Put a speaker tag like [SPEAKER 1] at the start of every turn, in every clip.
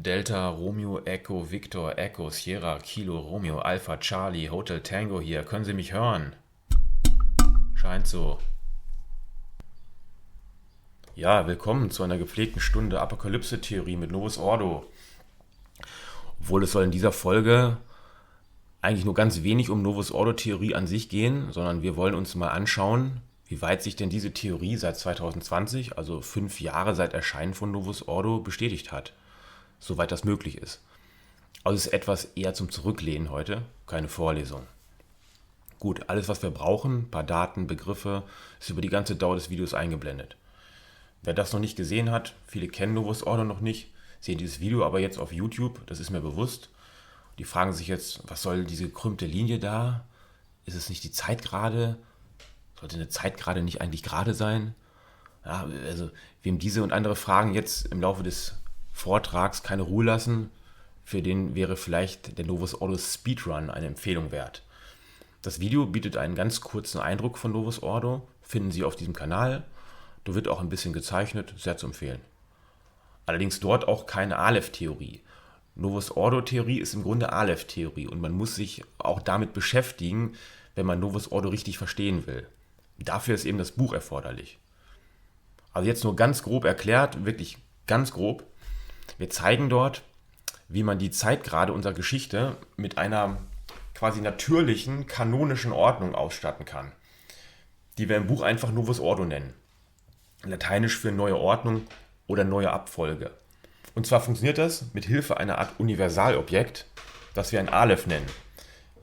[SPEAKER 1] Delta Romeo Echo Victor Echo Sierra Kilo Romeo Alpha Charlie Hotel Tango hier. Können Sie mich hören? Scheint so. Ja, willkommen zu einer gepflegten Stunde Apokalypse-Theorie mit Novus Ordo. Obwohl es soll in dieser Folge eigentlich nur ganz wenig um Novus Ordo-Theorie an sich gehen, sondern wir wollen uns mal anschauen, wie weit sich denn diese Theorie seit 2020, also 5 Jahre seit Erscheinen von Novus Ordo, bestätigt hat. Soweit das möglich ist. Also es ist etwas eher zum Zurücklehnen heute, keine Vorlesung. Gut, alles was wir brauchen, ein paar Daten, Begriffe, ist über die ganze Dauer des Videos eingeblendet. Wer das noch nicht gesehen hat, viele kennen Novus Ordo noch nicht, sehen dieses Video aber jetzt auf YouTube, das ist mir bewusst. Die fragen sich jetzt, was soll diese gekrümmte Linie da? Ist es nicht die Zeitgerade? Sollte eine Zeitgerade nicht eigentlich gerade sein? Ja, also wem diese und andere Fragen jetzt im Laufe des Vortrags keine Ruhe lassen, für den wäre vielleicht der Novus Ordo Speedrun eine Empfehlung wert. Das Video bietet einen ganz kurzen Eindruck von Novus Ordo, finden Sie auf diesem Kanal. Da wird auch ein bisschen gezeichnet, sehr zu empfehlen. Allerdings dort auch keine Aleph-Theorie. Novus Ordo-Theorie ist im Grunde Aleph-Theorie und man muss sich auch damit beschäftigen, wenn man Novus Ordo richtig verstehen will. Dafür ist eben das Buch erforderlich. Also jetzt nur ganz grob erklärt, wirklich ganz grob. Wir zeigen dort, wie man die Zeitgrade unserer Geschichte mit einer quasi natürlichen, kanonischen Ordnung ausstatten kann, die wir im Buch einfach Novus Ordo nennen. Lateinisch für neue Ordnung oder neue Abfolge. Und zwar funktioniert das mit Hilfe einer Art Universalobjekt, das wir ein Aleph nennen,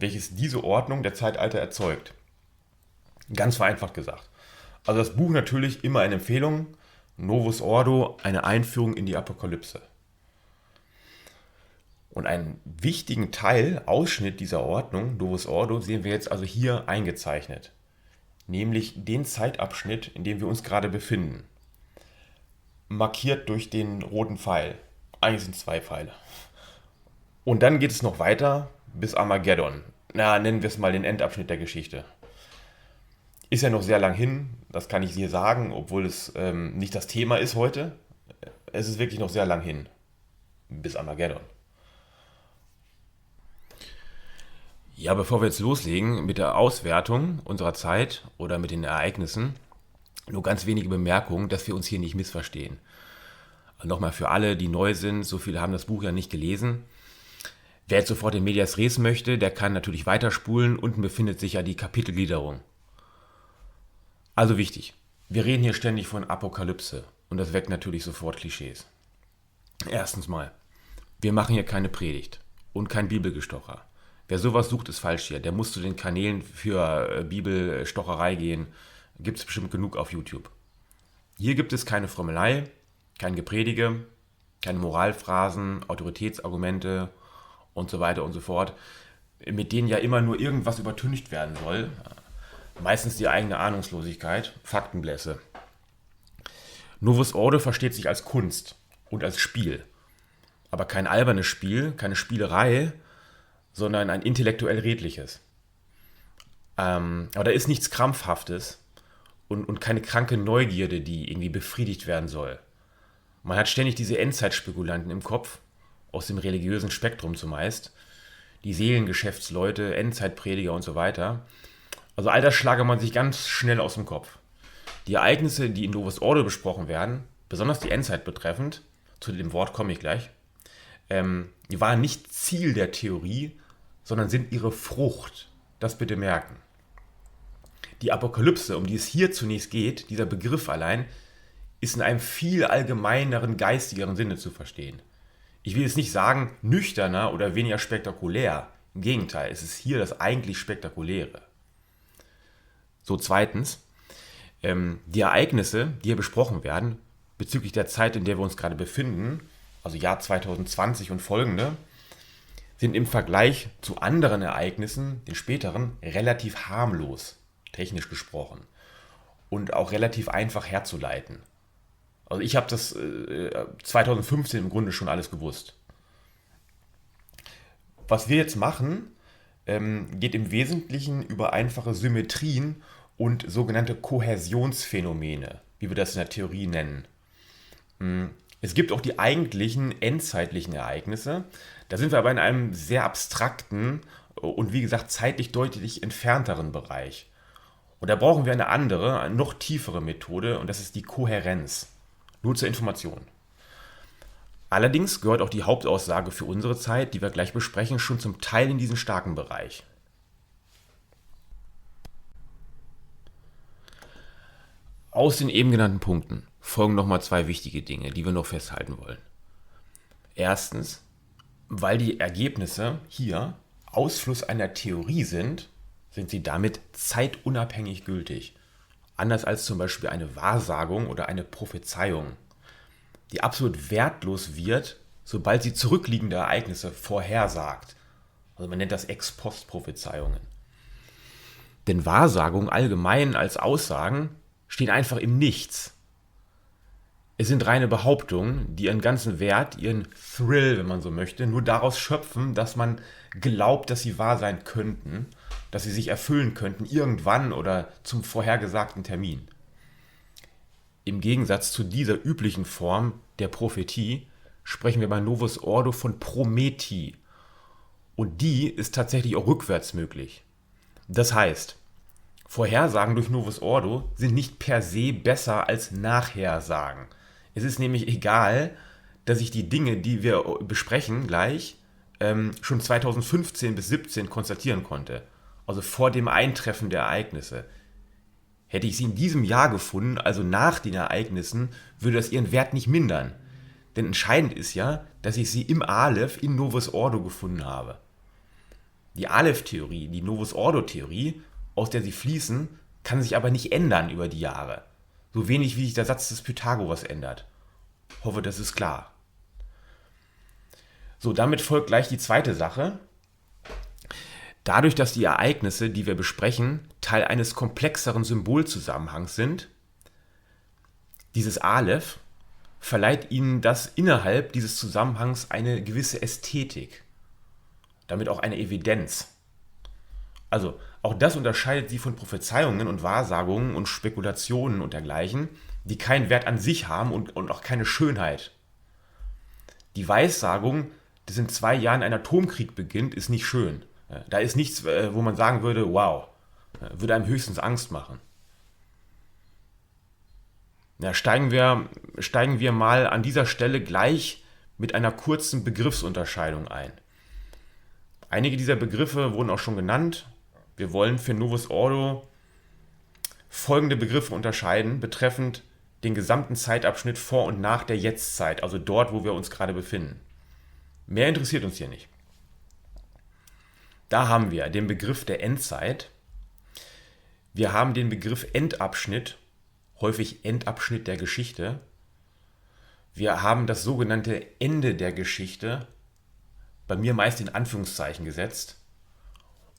[SPEAKER 1] welches diese Ordnung der Zeitalter erzeugt. Ganz vereinfacht gesagt. Also das Buch natürlich immer eine Empfehlung, Novus Ordo, eine Einführung in die Apokalypse. Und einen wichtigen Ausschnitt dieser Ordnung, Novus Ordo, sehen wir jetzt also hier eingezeichnet. Nämlich den Zeitabschnitt, in dem wir uns gerade befinden. Markiert durch den roten Pfeil. Eigentlich sind es 2 Pfeile. Und dann geht es noch weiter bis Armageddon. Nennen wir es mal den Endabschnitt der Geschichte. Ist ja noch sehr lang hin, das kann ich hier sagen, obwohl es nicht das Thema ist heute. Es ist wirklich noch sehr lang hin. Bis Armageddon. Ja, bevor wir jetzt loslegen mit der Auswertung unserer Zeit oder mit den Ereignissen, nur ganz wenige Bemerkungen, dass wir uns hier nicht missverstehen. Nochmal für alle, die neu sind, so viele haben das Buch ja nicht gelesen. Wer jetzt sofort in Medias Res möchte, der kann natürlich weiterspulen. Unten befindet sich ja die Kapitelgliederung. Also wichtig, wir reden hier ständig von Apokalypse und das weckt natürlich sofort Klischees. Erstens mal, wir machen hier keine Predigt und kein Bibelgestocher. Wer sowas sucht, ist falsch hier. Der muss zu den Kanälen für Bibelstocherei gehen. Gibt es bestimmt genug auf YouTube. Hier gibt es keine Frömmelei, kein Gepredige, keine Moralphrasen, Autoritätsargumente und so weiter und so fort, mit denen ja immer nur irgendwas übertüncht werden soll. Meistens die eigene Ahnungslosigkeit, Faktenblässe. Novus Ordo versteht sich als Kunst und als Spiel. Aber kein albernes Spiel, keine Spielerei, sondern ein intellektuell redliches. Aber da ist nichts Krampfhaftes und keine kranke Neugierde, die irgendwie befriedigt werden soll. Man hat ständig diese Endzeitspekulanten im Kopf, aus dem religiösen Spektrum zumeist, die Seelengeschäftsleute, Endzeitprediger und so weiter. Also all das schlage man sich ganz schnell aus dem Kopf. Die Ereignisse, die in Novus Ordo besprochen werden, besonders die Endzeit betreffend, zu dem Wort komme ich gleich, die waren nicht Ziel der Theorie, sondern sind ihre Frucht. Das bitte merken. Die Apokalypse, um die es hier zunächst geht, dieser Begriff allein, ist in einem viel allgemeineren, geistigeren Sinne zu verstehen. Ich will jetzt nicht sagen nüchterner oder weniger spektakulär. Im Gegenteil, es ist hier das eigentlich Spektakuläre. So, zweitens, die Ereignisse, die hier besprochen werden, bezüglich der Zeit, in der wir uns gerade befinden, also Jahr 2020 und folgende, sind im Vergleich zu anderen Ereignissen, den späteren, relativ harmlos, technisch gesprochen, und auch relativ einfach herzuleiten. Also ich habe das 2015 im Grunde schon alles gewusst. Was wir jetzt machen, geht im Wesentlichen über einfache Symmetrien und sogenannte Kohäsionsphänomene, wie wir das in der Theorie nennen. Es gibt auch die eigentlichen endzeitlichen Ereignisse. Da sind wir aber in einem sehr abstrakten und wie gesagt zeitlich deutlich entfernteren Bereich. Und da brauchen wir eine andere, eine noch tiefere Methode und das ist die Kohärenz. Nur zur Information. Allerdings gehört auch die Hauptaussage für unsere Zeit, die wir gleich besprechen, schon zum Teil in diesen starken Bereich. Aus den eben genannten Punkten folgen nochmal zwei wichtige Dinge, die wir noch festhalten wollen. Erstens, weil die Ergebnisse hier Ausfluss einer Theorie sind, sind sie damit zeitunabhängig gültig. Anders als zum Beispiel eine Wahrsagung oder eine Prophezeiung, die absolut wertlos wird, sobald sie zurückliegende Ereignisse vorhersagt. Also man nennt das Ex-Post-Prophezeiungen. Denn Wahrsagungen allgemein als Aussagen stehen einfach im Nichts. Es sind reine Behauptungen, die ihren ganzen Wert, ihren Thrill, wenn man so möchte, nur daraus schöpfen, dass man glaubt, dass sie wahr sein könnten, dass sie sich erfüllen könnten, irgendwann oder zum vorhergesagten Termin. Im Gegensatz zu dieser üblichen Form der Prophetie sprechen wir bei Novus Ordo von Prometie. Und die ist tatsächlich auch rückwärts möglich. Das heißt, Vorhersagen durch Novus Ordo sind nicht per se besser als Nachhersagen. Es ist nämlich egal, dass ich die Dinge, die wir besprechen gleich, schon 2015 bis 2017 konstatieren konnte. Also vor dem Eintreffen der Ereignisse. Hätte ich sie in diesem Jahr gefunden, also nach den Ereignissen, würde das ihren Wert nicht mindern. Denn entscheidend ist ja, dass ich sie im Aleph in Novus Ordo gefunden habe. Die Aleph-Theorie, die Novus Ordo-Theorie, aus der sie fließen, kann sich aber nicht ändern über die Jahre. So wenig wie sich der Satz des Pythagoras ändert. Hoffe, das ist klar. So, damit folgt gleich die zweite Sache. Dadurch, dass die Ereignisse, die wir besprechen, Teil eines komplexeren Symbolzusammenhangs sind, dieses Aleph verleiht ihnen das innerhalb dieses Zusammenhangs eine gewisse Ästhetik. Damit auch eine Evidenz. Also, auch das unterscheidet sie von Prophezeiungen und Wahrsagungen und Spekulationen und dergleichen, die keinen Wert an sich haben und auch keine Schönheit. Die Weissagung, dass in 2 Jahren ein Atomkrieg beginnt, ist nicht schön. Da ist nichts, wo man sagen würde, wow, würde einem höchstens Angst machen. Ja, steigen wir mal an dieser Stelle gleich mit einer kurzen Begriffsunterscheidung ein. Einige dieser Begriffe wurden auch schon genannt. Wir wollen für Novus Ordo folgende Begriffe unterscheiden, betreffend den gesamten Zeitabschnitt vor und nach der Jetztzeit, also dort, wo wir uns gerade befinden. Mehr interessiert uns hier nicht. Da haben wir den Begriff der Endzeit. Wir haben den Begriff Endabschnitt, häufig Endabschnitt der Geschichte. Wir haben das sogenannte Ende der Geschichte, bei mir meist in Anführungszeichen gesetzt.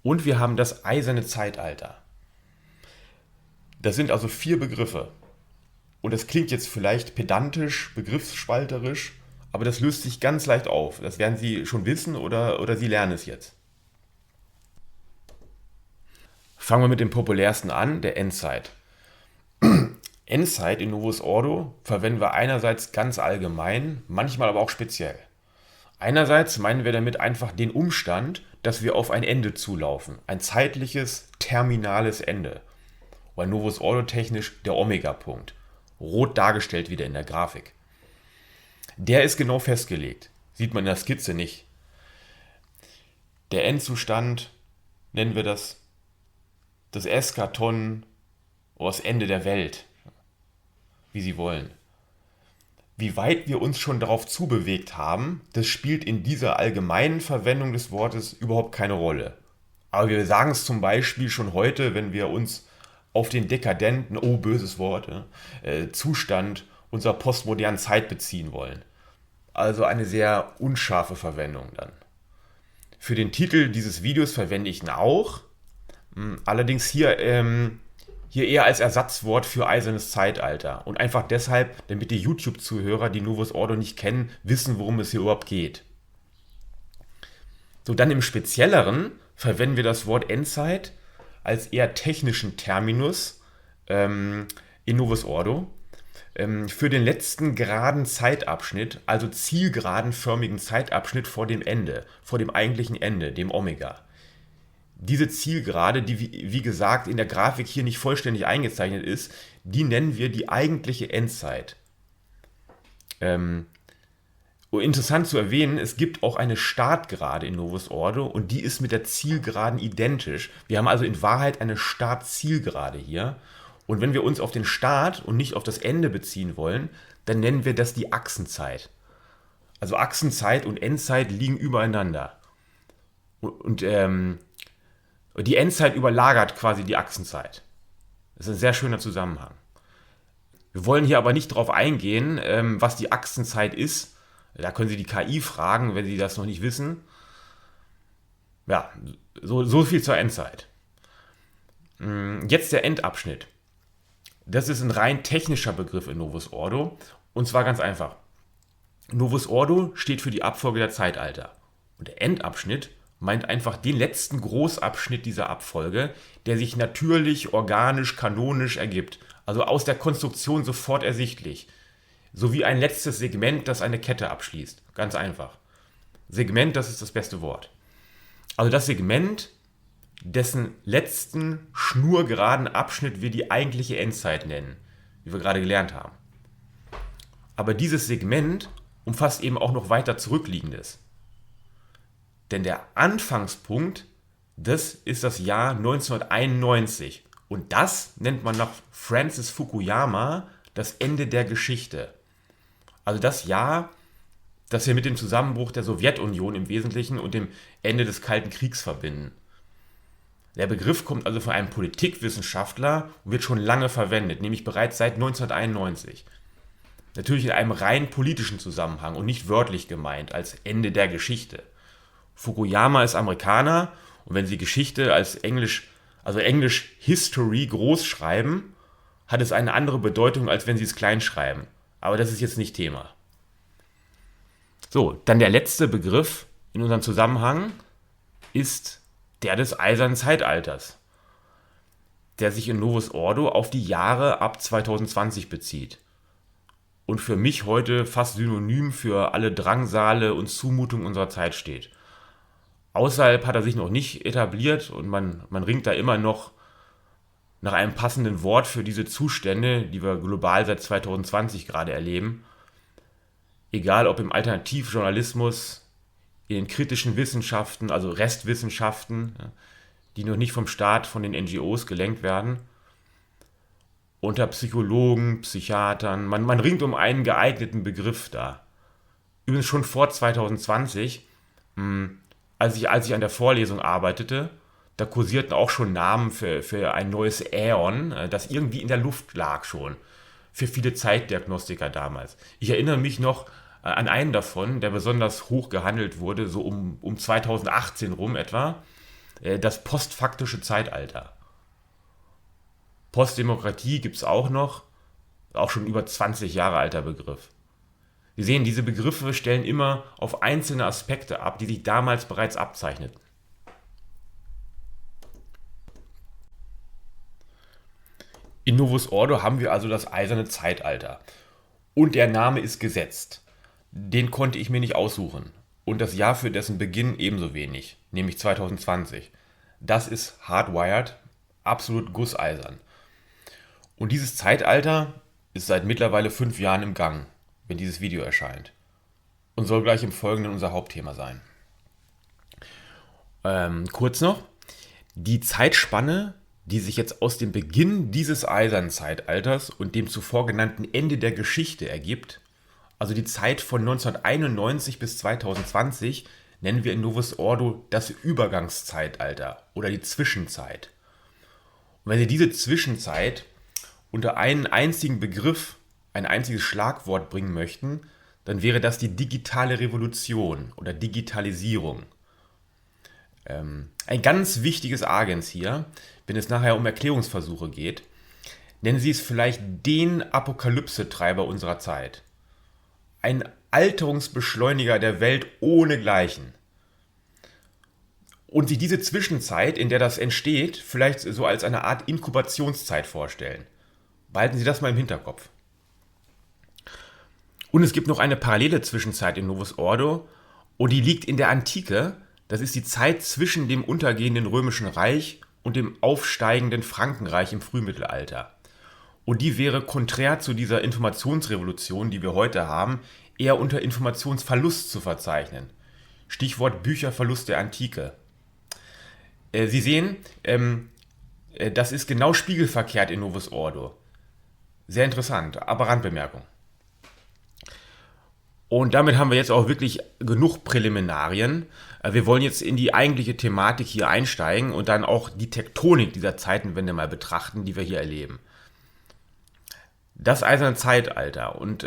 [SPEAKER 1] Und wir haben das eiserne Zeitalter. Das sind also 4 Begriffe. Und das klingt jetzt vielleicht pedantisch, begriffsspalterisch, aber das löst sich ganz leicht auf. Das werden Sie schon wissen oder Sie lernen es jetzt. Fangen wir mit dem populärsten an, der Endzeit. Endzeit in Novus Ordo verwenden wir einerseits ganz allgemein, manchmal aber auch speziell. Einerseits meinen wir damit einfach den Umstand, dass wir auf ein Ende zulaufen. Ein zeitliches, terminales Ende. Oder Novus Ordo technisch der Omega-Punkt. Rot dargestellt wieder in der Grafik. Der ist genau festgelegt. Sieht man in der Skizze nicht. Der Endzustand, nennen wir das Eskaton oder das Ende der Welt. Wie Sie wollen. Wie weit wir uns schon darauf zubewegt haben, das spielt in dieser allgemeinen Verwendung des Wortes überhaupt keine Rolle. Aber wir sagen es zum Beispiel schon heute, wenn wir uns auf den dekadenten, oh böses Wort, Zustand unserer postmodernen Zeit beziehen wollen. Also eine sehr unscharfe Verwendung dann. Für den Titel dieses Videos verwende ich ihn auch, allerdings hier eher als Ersatzwort für eisernes Zeitalter. Und einfach deshalb, damit die YouTube-Zuhörer, die Novus Ordo nicht kennen, wissen, worum es hier überhaupt geht. So, dann im Spezielleren verwenden wir das Wort Endzeit als eher technischen Terminus in Novus Ordo. für den letzten geraden Zeitabschnitt, also zielgeradenförmigen Zeitabschnitt vor dem Ende, vor dem eigentlichen Ende, dem Omega. Diese Zielgerade, die wie gesagt in der Grafik hier nicht vollständig eingezeichnet ist, die nennen wir die eigentliche Endzeit. Interessant zu erwähnen, es gibt auch eine Startgerade in Novus Ordo und die ist mit der Zielgeraden identisch. Wir haben also in Wahrheit eine Start-Zielgerade hier. Und wenn wir uns auf den Start und nicht auf das Ende beziehen wollen, dann nennen wir das die Achsenzeit. Also Achsenzeit und Endzeit liegen übereinander. Und die Endzeit überlagert quasi die Achsenzeit. Das ist ein sehr schöner Zusammenhang. Wir wollen hier aber nicht darauf eingehen, was die Achsenzeit ist. Da können Sie die KI fragen, wenn Sie das noch nicht wissen. Ja, so viel zur Endzeit. Jetzt der Endabschnitt. Das ist ein rein technischer Begriff in Novus Ordo. Und zwar ganz einfach. Novus Ordo steht für die Abfolge der Zeitalter. Und der Endabschnitt meint einfach den letzten Großabschnitt dieser Abfolge, der sich natürlich, organisch, kanonisch ergibt. Also aus der Konstruktion sofort ersichtlich. Sowie ein letztes Segment, das eine Kette abschließt. Ganz einfach. Segment, das ist das beste Wort. Also das Segment, dessen letzten schnurgeraden Abschnitt wir die eigentliche Endzeit nennen, wie wir gerade gelernt haben. Aber dieses Segment umfasst eben auch noch weiter Zurückliegendes. Denn der Anfangspunkt, das ist das Jahr 1991. Und das nennt man nach Francis Fukuyama das Ende der Geschichte. Also das Jahr, das wir mit dem Zusammenbruch der Sowjetunion im Wesentlichen und dem Ende des Kalten Kriegs verbinden. Der Begriff kommt also von einem Politikwissenschaftler und wird schon lange verwendet, nämlich bereits seit 1991. Natürlich in einem rein politischen Zusammenhang und nicht wörtlich gemeint als Ende der Geschichte. Fukuyama ist Amerikaner und wenn Sie Geschichte als Englisch History groß schreiben, hat es eine andere Bedeutung, als wenn Sie es klein schreiben. Aber das ist jetzt nicht Thema. So, dann der letzte Begriff in unserem Zusammenhang ist der des Eisernen Zeitalters, der sich in Novus Ordo auf die Jahre ab 2020 bezieht. Und für mich heute fast synonym für alle Drangsale und Zumutungen unserer Zeit steht. Außerhalb hat er sich noch nicht etabliert und man ringt da immer noch nach einem passenden Wort für diese Zustände, die wir global seit 2020 gerade erleben. Egal ob im Alternativjournalismus, in den kritischen Wissenschaften, also Restwissenschaften, die noch nicht vom Staat, von den NGOs gelenkt werden, unter Psychologen, Psychiatern, man ringt um einen geeigneten Begriff da. Übrigens schon vor 2020, als ich an der Vorlesung arbeitete, da kursierten auch schon Namen für ein neues Äon, das irgendwie in der Luft lag schon. Für viele Zeitdiagnostiker damals. Ich erinnere mich noch an einen davon, der besonders hoch gehandelt wurde, so um 2018 rum etwa, das postfaktische Zeitalter. Postdemokratie gibt es auch noch, auch schon über 20 Jahre alter Begriff. Sie sehen, diese Begriffe stellen immer auf einzelne Aspekte ab, die sich damals bereits abzeichneten. In Novus Ordo haben wir also das Eiserne Zeitalter. Und der Name ist gesetzt. Den konnte ich mir nicht aussuchen. Und das Jahr für dessen Beginn ebenso wenig, nämlich 2020. Das ist hardwired, absolut gusseisern. Und dieses Zeitalter ist seit mittlerweile 5 Jahren im Gang, wenn dieses Video erscheint. Und soll gleich im Folgenden unser Hauptthema sein. Kurz noch, die Zeitspanne, die sich jetzt aus dem Beginn dieses Eisernen Zeitalters und dem zuvor genannten Ende der Geschichte ergibt, also die Zeit von 1991 bis 2020, nennen wir in Novus Ordo das Übergangszeitalter oder die Zwischenzeit. Und wenn Sie diese Zwischenzeit unter einen einzigen Begriff, ein einziges Schlagwort bringen möchten, dann wäre das die digitale Revolution oder Digitalisierung. Ein ganz wichtiges Agens hier, wenn es nachher um Erklärungsversuche geht, nennen Sie es vielleicht den Apokalypse-Treiber unserer Zeit. Ein Alterungsbeschleuniger der Welt ohnegleichen. Und sich diese Zwischenzeit, in der das entsteht, vielleicht so als eine Art Inkubationszeit vorstellen. Behalten Sie das mal im Hinterkopf. Und es gibt noch eine parallele Zwischenzeit in Novus Ordo und die liegt in der Antike. Das ist die Zeit zwischen dem untergehenden Römischen Reich und dem aufsteigenden Frankenreich im Frühmittelalter. Und die wäre konträr zu dieser Informationsrevolution, die wir heute haben, eher unter Informationsverlust zu verzeichnen. Stichwort Bücherverlust der Antike. Sie sehen, das ist genau spiegelverkehrt in Novus Ordo. Sehr interessant, aber Randbemerkung. Und damit haben wir jetzt auch wirklich genug Präliminarien. Wir wollen jetzt in die eigentliche Thematik hier einsteigen und dann auch die Tektonik dieser Zeitenwende mal betrachten, die wir hier erleben. Das Eiserne Zeitalter. Und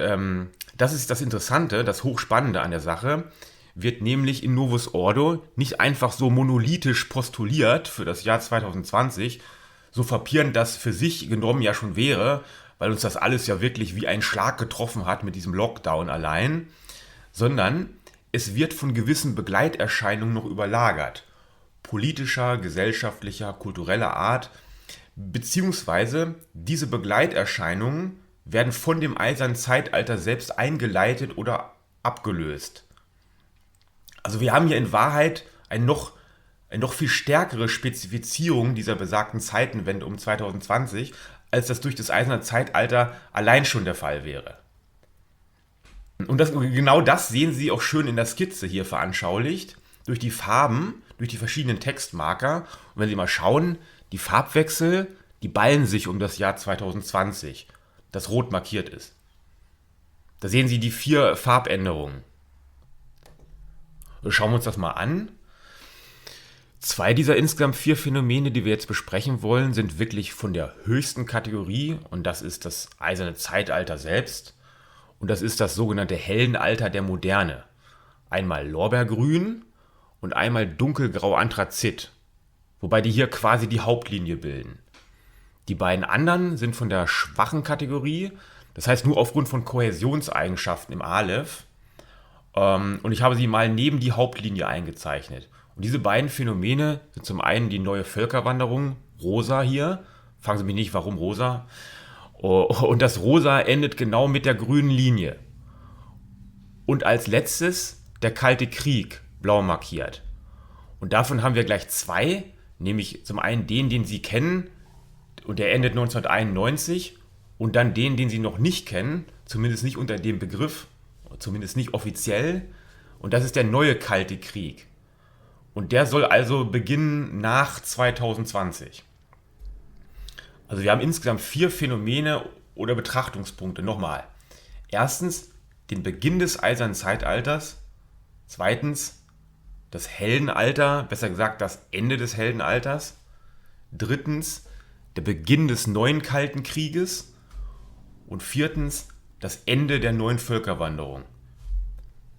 [SPEAKER 1] das ist das Interessante, das Hochspannende an der Sache, wird nämlich in Novus Ordo nicht einfach so monolithisch postuliert für das Jahr 2020, so frappierend das für sich genommen ja schon wäre, weil uns das alles ja wirklich wie ein Schlag getroffen hat mit diesem Lockdown allein, sondern es wird von gewissen Begleiterscheinungen noch überlagert, politischer, gesellschaftlicher, kultureller Art, beziehungsweise diese Begleiterscheinungen werden von dem Eisernen Zeitalter selbst eingeleitet oder abgelöst. Also wir haben hier in Wahrheit eine noch viel stärkere Spezifizierung dieser besagten Zeitenwende um 2020, als das durch das Eiserne Zeitalter allein schon der Fall wäre. Und genau das sehen Sie auch schön in der Skizze hier veranschaulicht, durch die Farben, durch die verschiedenen Textmarker. Und wenn Sie mal schauen, die Farbwechsel, die ballen sich um das Jahr 2020, das rot markiert ist. Da sehen Sie die 4 Farbänderungen. Schauen wir uns das mal an. 2 dieser insgesamt 4 Phänomene, die wir jetzt besprechen wollen, sind wirklich von der höchsten Kategorie und das ist das Eiserne Zeitalter selbst und das ist das sogenannte Heldenalter der Moderne. Einmal Lorbeergrün und einmal dunkelgrau Anthrazit, wobei die hier quasi die Hauptlinie bilden. Die beiden anderen sind von der schwachen Kategorie, das heißt nur aufgrund von Kohäsionseigenschaften im Aleph. Und ich habe sie mal neben die Hauptlinie eingezeichnet. Und diese beiden Phänomene sind zum einen die neue Völkerwanderung, rosa hier. Fragen Sie mich nicht, warum rosa. Und das rosa endet genau mit der grünen Linie. Und als letztes der Kalte Krieg, blau markiert. Und davon haben wir gleich 2, nämlich zum einen den Sie kennen, und der endet 1991, und dann den Sie noch nicht kennen, zumindest nicht unter dem Begriff, zumindest nicht offiziell, und das ist der neue Kalte Krieg. Und der soll also beginnen nach 2020. Also wir haben insgesamt 4 Phänomene oder Betrachtungspunkte. Nochmal. Erstens den Beginn des Eisernen Zeitalters. Zweitens das Heldenalter, besser gesagt das Ende des Heldenalters. Drittens der Beginn des neuen Kalten Krieges. Und viertens das Ende der neuen Völkerwanderung.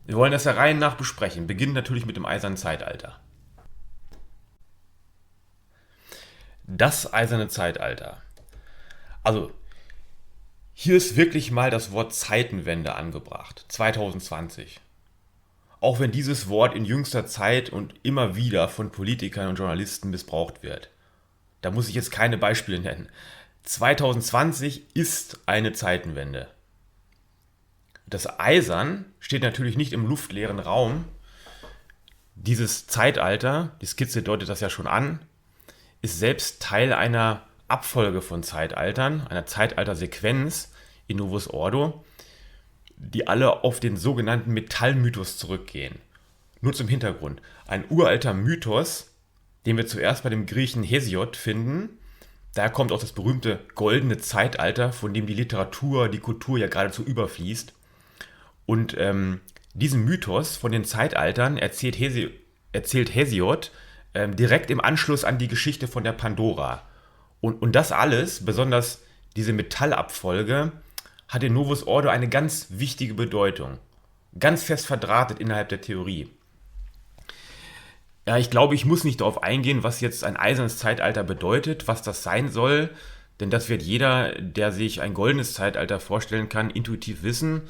[SPEAKER 1] Wir wollen das der Reihe nach besprechen. Beginnt natürlich mit dem Eisernen Zeitalter. Das Eiserne Zeitalter. Also, hier ist wirklich mal das Wort Zeitenwende angebracht. 2020. Auch wenn dieses Wort in jüngster Zeit und immer wieder von Politikern und Journalisten missbraucht wird. Da muss ich jetzt keine Beispiele nennen. 2020 ist eine Zeitenwende. Das Eisern steht natürlich nicht im luftleeren Raum. Dieses Zeitalter, die Skizze deutet das ja schon an, ist selbst Teil einer Abfolge von Zeitaltern, einer Zeitaltersequenz in Novus Ordo, die alle auf den sogenannten Metallmythos zurückgehen. Nur zum Hintergrund. Ein uralter Mythos, den wir zuerst bei dem Griechen Hesiod finden. Daher kommt auch das berühmte goldene Zeitalter, von dem die Literatur, die Kultur ja geradezu überfließt. Und diesen Mythos von den Zeitaltern erzählt Hesiod direkt im Anschluss an die Geschichte von der Pandora. Und das alles, besonders diese Metallabfolge, hat in Novus Ordo eine ganz wichtige Bedeutung. Ganz fest verdrahtet innerhalb der Theorie. Ja, ich glaube, ich muss nicht darauf eingehen, was jetzt ein eisernes Zeitalter bedeutet, was das sein soll, denn das wird jeder, der sich ein goldenes Zeitalter vorstellen kann, intuitiv wissen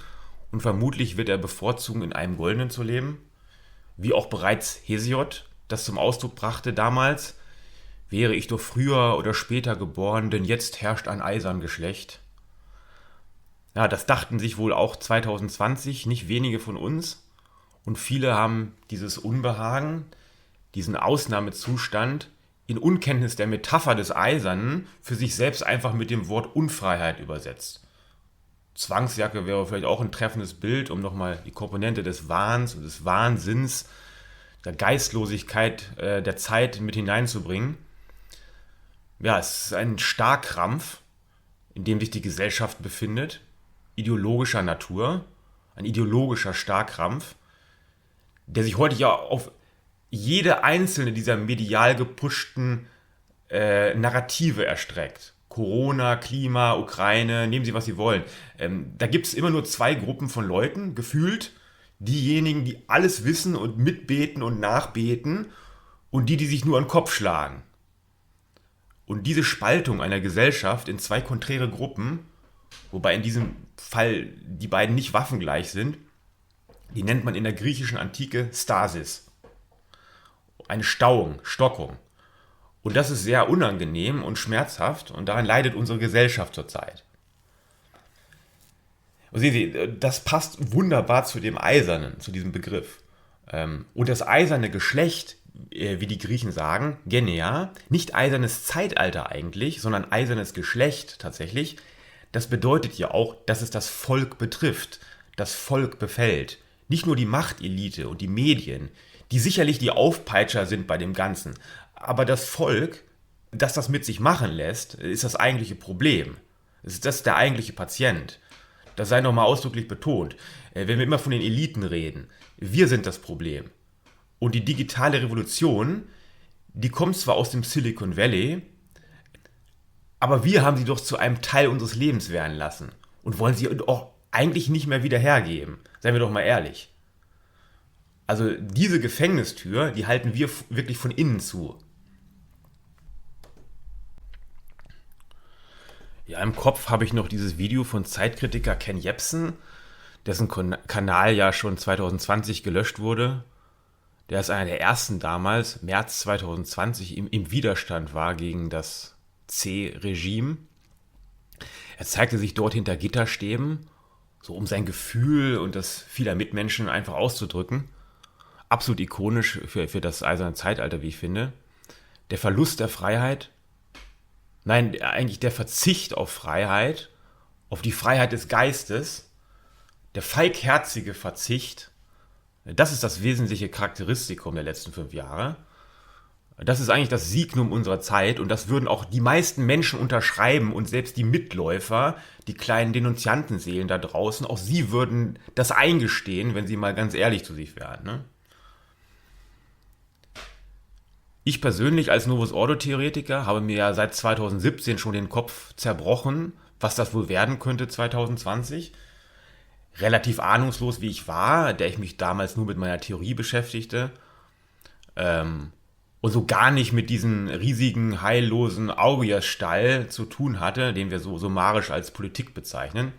[SPEAKER 1] und vermutlich wird er bevorzugen, in einem goldenen zu leben, wie auch bereits Hesiod das zum Ausdruck brachte damals: Wäre ich doch früher oder später geboren, denn jetzt herrscht ein eisern Geschlecht. Ja, das dachten sich wohl auch 2020 nicht wenige von uns. Und viele haben dieses Unbehagen, diesen Ausnahmezustand in Unkenntnis der Metapher des Eisernen für sich selbst einfach mit dem Wort Unfreiheit übersetzt. Zwangsjacke wäre vielleicht auch ein treffendes Bild, um nochmal die Komponente des Wahns und des Wahnsinns, der Geistlosigkeit der Zeit mit hineinzubringen. Ja, es ist ein Starrkrampf, in dem sich die Gesellschaft befindet, ideologischer Natur, ein ideologischer Starrkrampf, der sich heute ja auf jede einzelne dieser medial gepushten Narrative erstreckt. Corona, Klima, Ukraine, nehmen Sie, was Sie wollen. Da gibt es immer nur zwei Gruppen von Leuten, gefühlt. Diejenigen, die alles wissen und mitbeten und nachbeten und die sich nur an den Kopf schlagen. Und diese Spaltung einer Gesellschaft in zwei konträre Gruppen, wobei in diesem Fall die beiden nicht waffengleich sind, die nennt man in der griechischen Antike Stasis. Eine Stauung, Stockung. Und das ist sehr unangenehm und schmerzhaft und daran leidet unsere Gesellschaft zurzeit. Und sehen Sie, das passt wunderbar zu dem Eisernen, zu diesem Begriff. Und das eiserne Geschlecht, wie die Griechen sagen, Genea, nicht eisernes Zeitalter eigentlich, sondern eisernes Geschlecht tatsächlich, das bedeutet ja auch, dass es das Volk betrifft, das Volk befällt. Nicht nur die Machtelite und die Medien, die sicherlich die Aufpeitscher sind bei dem Ganzen, aber das Volk, das das mit sich machen lässt, ist das eigentliche Problem. Das ist der eigentliche Patient. Das sei nochmal ausdrücklich betont. Wenn wir immer von den Eliten reden, wir sind das Problem. Und die digitale Revolution, die kommt zwar aus dem Silicon Valley, aber wir haben sie doch zu einem Teil unseres Lebens werden lassen und wollen sie auch eigentlich nicht mehr wieder hergeben. Seien wir doch mal ehrlich. Also diese Gefängnistür, die halten wir wirklich von innen zu. Ja, im Kopf habe ich noch dieses Video von Zeitkritiker Ken Jebsen, dessen Kanal ja schon 2020 gelöscht wurde. Der ist einer der ersten damals, März 2020, im Widerstand war gegen das C-Regime. Er zeigte sich dort hinter Gitterstäben, so um sein Gefühl und das vieler Mitmenschen einfach auszudrücken. Absolut ikonisch für das eiserne Zeitalter, wie ich finde. Der Verlust der Freiheit, nein, eigentlich der Verzicht auf Freiheit, auf die Freiheit des Geistes, der feigherzige Verzicht, das ist das wesentliche Charakteristikum der letzten 5 Jahre. Das ist eigentlich das Signum unserer Zeit und das würden auch die meisten Menschen unterschreiben und selbst die Mitläufer, die kleinen Denunziantenseelen da draußen, auch sie würden das eingestehen, wenn sie mal ganz ehrlich zu sich wären. Ne? Ich persönlich als Novus Ordo-Theoretiker habe mir ja seit 2017 schon den Kopf zerbrochen, was das wohl werden könnte 2020. Relativ ahnungslos wie ich war, der ich mich damals nur mit meiner Theorie beschäftigte und so gar nicht mit diesem riesigen, heillosen Augiasstall zu tun hatte, den wir so summarisch als Politik bezeichnen.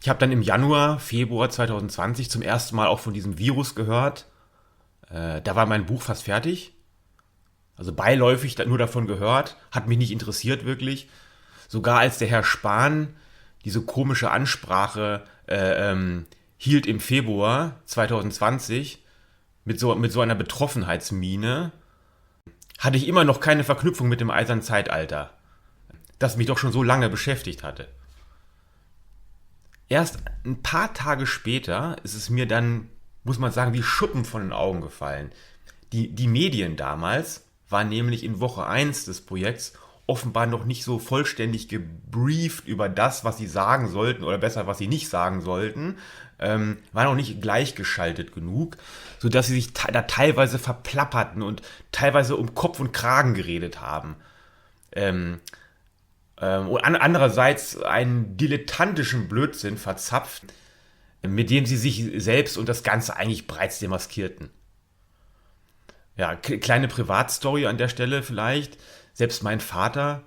[SPEAKER 1] Ich habe dann im Januar, Februar 2020 zum ersten Mal auch von diesem Virus gehört. Da war mein Buch fast fertig. Also beiläufig nur davon gehört, hat mich nicht interessiert wirklich. Sogar als der Herr Spahn diese komische Ansprache hielt im Februar 2020 mit so einer Betroffenheitsmiene, hatte ich immer noch keine Verknüpfung mit dem eisernen Zeitalter, das mich doch schon so lange beschäftigt hatte. Erst ein paar Tage später ist es mir dann, muss man sagen, wie Schuppen von den Augen gefallen. Die Medien damals waren nämlich in Woche 1 des Projekts offenbar noch nicht so vollständig gebrieft über das, was sie sagen sollten oder besser, was sie nicht sagen sollten, waren noch nicht gleichgeschaltet genug, sodass sie sich da teilweise verplapperten und teilweise um Kopf und Kragen geredet haben. Und andererseits einen dilettantischen Blödsinn verzapft, mit dem sie sich selbst und das Ganze eigentlich bereits demaskierten. Ja, kleine Privatstory an der Stelle vielleicht. Selbst mein Vater,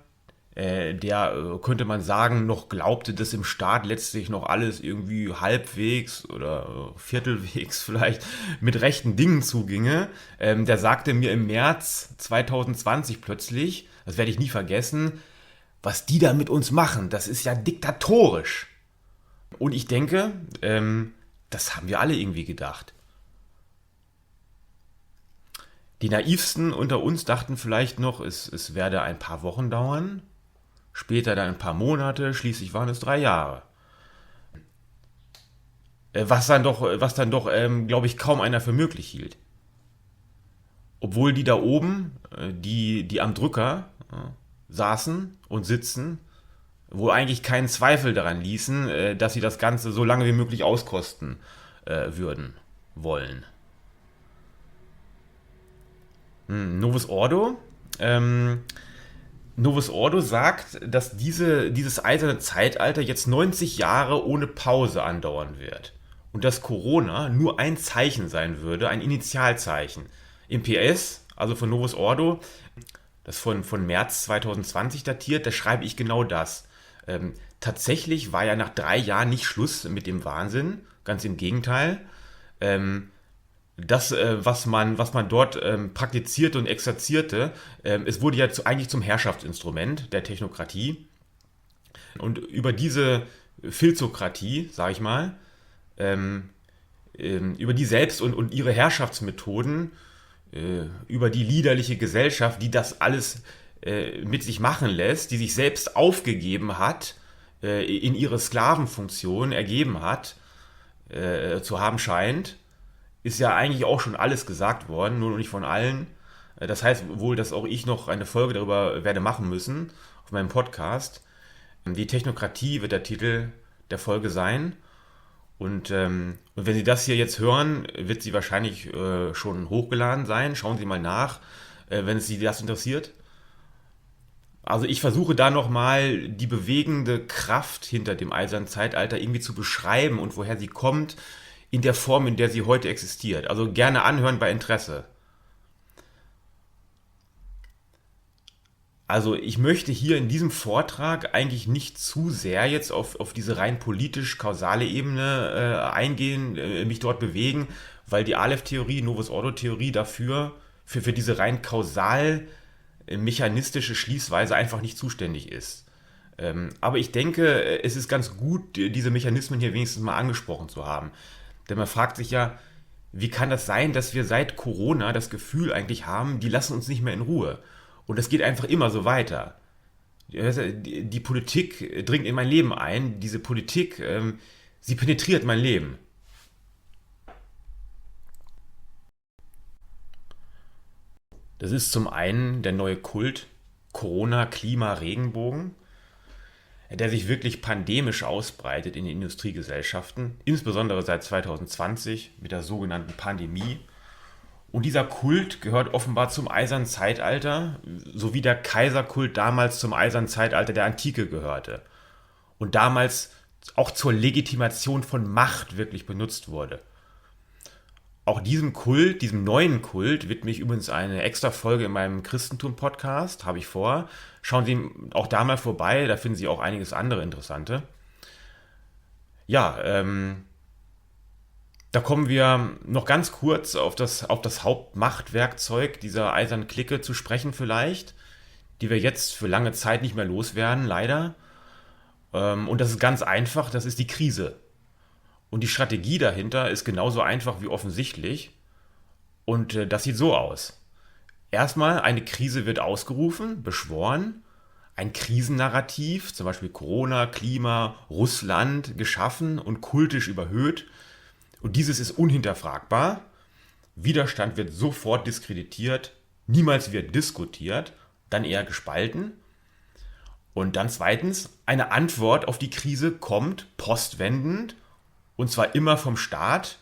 [SPEAKER 1] der, könnte man sagen, noch glaubte, dass im Staat letztlich noch alles irgendwie halbwegs oder viertelwegs vielleicht mit rechten Dingen zuginge. Der sagte mir im März 2020 plötzlich, das werde ich nie vergessen, was die da mit uns machen, das ist ja diktatorisch. Und ich denke, das haben wir alle irgendwie gedacht. Die Naivsten unter uns dachten vielleicht noch, es werde ein paar Wochen dauern, später dann ein paar Monate, schließlich waren es 3 Jahre. Was dann doch, glaube ich, kaum einer für möglich hielt. Obwohl die da oben, die am Drücker saßen und sitzen, wohl eigentlich keinen Zweifel daran ließen, dass sie das Ganze so lange wie möglich auskosten wollen. Novus Ordo. Novus Ordo sagt, dass dieses eiserne Zeitalter jetzt 90 Jahre ohne Pause andauern wird. Und dass Corona nur ein Zeichen sein würde, ein Initialzeichen. Im PS, also von Novus Ordo, das von März 2020 datiert, da schreibe ich genau das. Tatsächlich war ja nach 3 Jahren nicht Schluss mit dem Wahnsinn, ganz im Gegenteil. Was man dort praktizierte und exerzierte, es wurde ja eigentlich zum Herrschaftsinstrument der Technokratie. Und über diese Filzokratie, sage ich mal, über die selbst und ihre Herrschaftsmethoden, über die liederliche Gesellschaft, die das alles mit sich machen lässt, die sich selbst aufgegeben hat, in ihre Sklavenfunktion ergeben hat, zu haben scheint, ist ja eigentlich auch schon alles gesagt worden, nur noch nicht von allen. Das heißt wohl, dass auch ich noch eine Folge darüber werde machen müssen, auf meinem Podcast. Die Technokratie wird der Titel der Folge sein. Und wenn Sie das hier jetzt hören, wird sie wahrscheinlich schon hochgeladen sein. Schauen Sie mal nach, wenn es Sie das interessiert. Also ich versuche da nochmal die bewegende Kraft hinter dem eisernen Zeitalter irgendwie zu beschreiben und woher sie kommt, in der Form, in der sie heute existiert. Also gerne anhören bei Interesse. Also ich möchte hier in diesem Vortrag eigentlich nicht zu sehr jetzt auf diese rein politisch-kausale Ebene eingehen, mich dort bewegen, weil die Aleph-Theorie, Novus Ordo-Theorie dafür, für diese rein kausal mechanistische Schließweise einfach nicht zuständig ist. Aber ich denke, es ist ganz gut, diese Mechanismen hier wenigstens mal angesprochen zu haben. Denn man fragt sich ja, wie kann das sein, dass wir seit Corona das Gefühl eigentlich haben, die lassen uns nicht mehr in Ruhe. Und das geht einfach immer so weiter. Die Politik dringt in mein Leben ein. Diese Politik, sie penetriert mein Leben. Das ist zum einen der neue Kult Corona, Klima, Regenbogen, der sich wirklich pandemisch ausbreitet in den Industriegesellschaften, insbesondere seit 2020 mit der sogenannten Pandemie. Und dieser Kult gehört offenbar zum eisernen Zeitalter, so wie der Kaiserkult damals zum eisernen Zeitalter der Antike gehörte. Und damals auch zur Legitimation von Macht wirklich benutzt wurde. Auch diesem Kult, diesem neuen Kult, widme ich übrigens eine extra Folge in meinem Christentum-Podcast, habe ich vor. Schauen Sie auch da mal vorbei, da finden Sie auch einiges andere Interessante. Ja, da kommen wir noch ganz kurz auf das Hauptmachtwerkzeug dieser eisernen Clique zu sprechen vielleicht, die wir jetzt für lange Zeit nicht mehr loswerden, leider. Und das ist ganz einfach, das ist die Krise. Und die Strategie dahinter ist genauso einfach wie offensichtlich. Und das sieht so aus. Erstmal, eine Krise wird ausgerufen, beschworen, ein Krisennarrativ, zum Beispiel Corona, Klima, Russland, geschaffen und kultisch überhöht. Und dieses ist unhinterfragbar. Widerstand wird sofort diskreditiert, niemals wird diskutiert, dann eher gespalten. Und dann zweitens, eine Antwort auf die Krise kommt postwendend und zwar immer vom Staat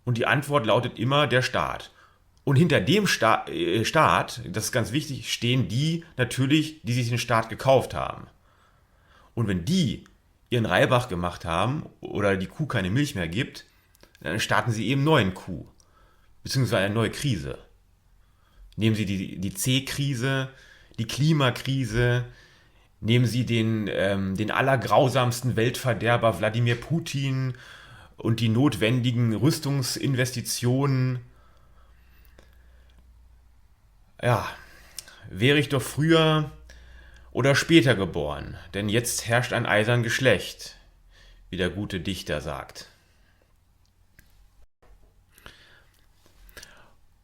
[SPEAKER 1] und die Antwort lautet immer der Staat. Und hinter dem Staat, das ist ganz wichtig, stehen die natürlich, die sich den Staat gekauft haben. Und wenn die ihren Reibach gemacht haben oder die Kuh keine Milch mehr gibt, dann starten sie eben einen neuen Coup, beziehungsweise eine neue Krise. Nehmen Sie die C-Krise, die Klimakrise, nehmen Sie den allergrausamsten Weltverderber Wladimir Putin und die notwendigen Rüstungsinvestitionen. Ja, wäre ich doch früher oder später geboren, denn jetzt herrscht ein eisern Geschlecht, wie der gute Dichter sagt.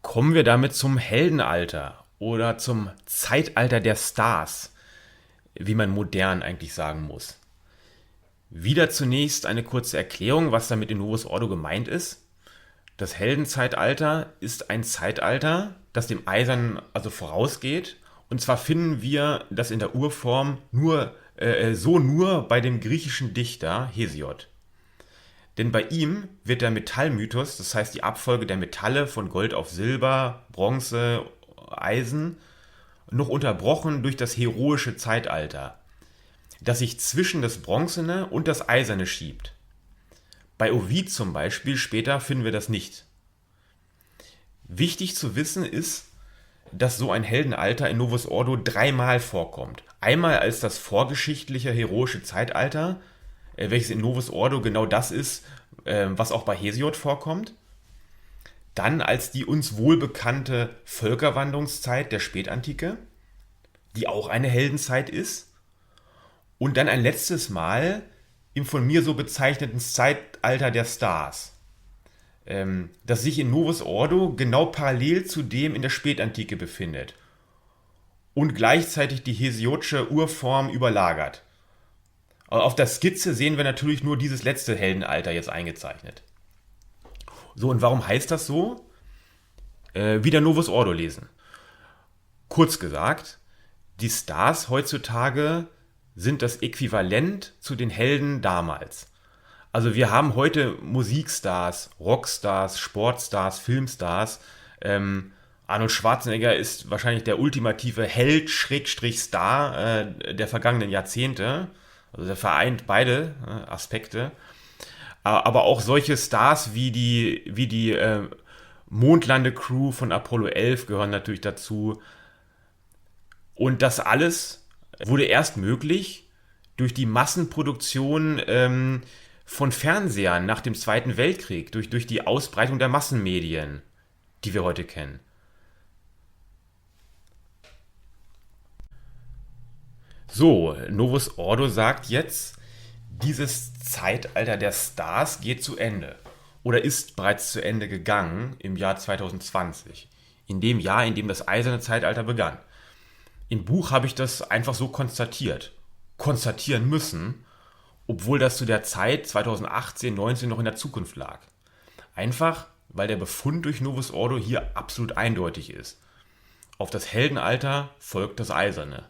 [SPEAKER 1] Kommen wir damit zum Heldenalter oder zum Zeitalter der Stars, wie man modern eigentlich sagen muss. Wieder zunächst eine kurze Erklärung, was damit in Novus Ordo gemeint ist. Das Heldenzeitalter ist ein Zeitalter, das dem Eisernen also vorausgeht. Und zwar finden wir das in der Urform nur bei dem griechischen Dichter Hesiod. Denn bei ihm wird der Metallmythos, das heißt die Abfolge der Metalle von Gold auf Silber, Bronze, Eisen, noch unterbrochen durch das heroische Zeitalter, das sich zwischen das Bronzene und das Eiserne schiebt. Bei Ovid zum Beispiel später finden wir das nicht. Wichtig zu wissen ist, dass so ein Heldenalter in Novus Ordo dreimal vorkommt. Einmal als das vorgeschichtliche heroische Zeitalter, welches in Novus Ordo genau das ist, was auch bei Hesiod vorkommt. Dann als die uns wohlbekannte Völkerwanderungszeit der Spätantike, die auch eine Heldenzeit ist. Und dann ein letztes Mal im von mir so bezeichneten Zeitalter der Stars, das sich in Novus Ordo genau parallel zu dem in der Spätantike befindet und gleichzeitig die hesiodische Urform überlagert. Aber auf der Skizze sehen wir natürlich nur dieses letzte Heldenalter jetzt eingezeichnet. So, und warum heißt das so? Wieder Novus Ordo lesen. Kurz gesagt, die Stars heutzutage sind das Äquivalent zu den Helden damals. Also wir haben heute Musikstars, Rockstars, Sportstars, Filmstars. Arnold Schwarzenegger ist wahrscheinlich der ultimative Held-Star der vergangenen Jahrzehnte. Also der vereint beide Aspekte. Aber auch solche Stars wie die Mondlandecrew von Apollo 11 gehören natürlich dazu. Und das alles wurde erst möglich durch die Massenproduktion von Fernsehern nach dem Zweiten Weltkrieg, durch die Ausbreitung der Massenmedien, die wir heute kennen. So, Novus Ordo sagt jetzt, dieses Zeitalter der Stars geht zu Ende oder ist bereits zu Ende gegangen im Jahr 2020, in dem Jahr, in dem das eiserne Zeitalter begann. Im Buch habe ich das einfach so konstatieren müssen, obwohl das zu der Zeit 2018, 19 noch in der Zukunft lag. Einfach, weil der Befund durch Novus Ordo hier absolut eindeutig ist. Auf das Heldenalter folgt das Eiserne.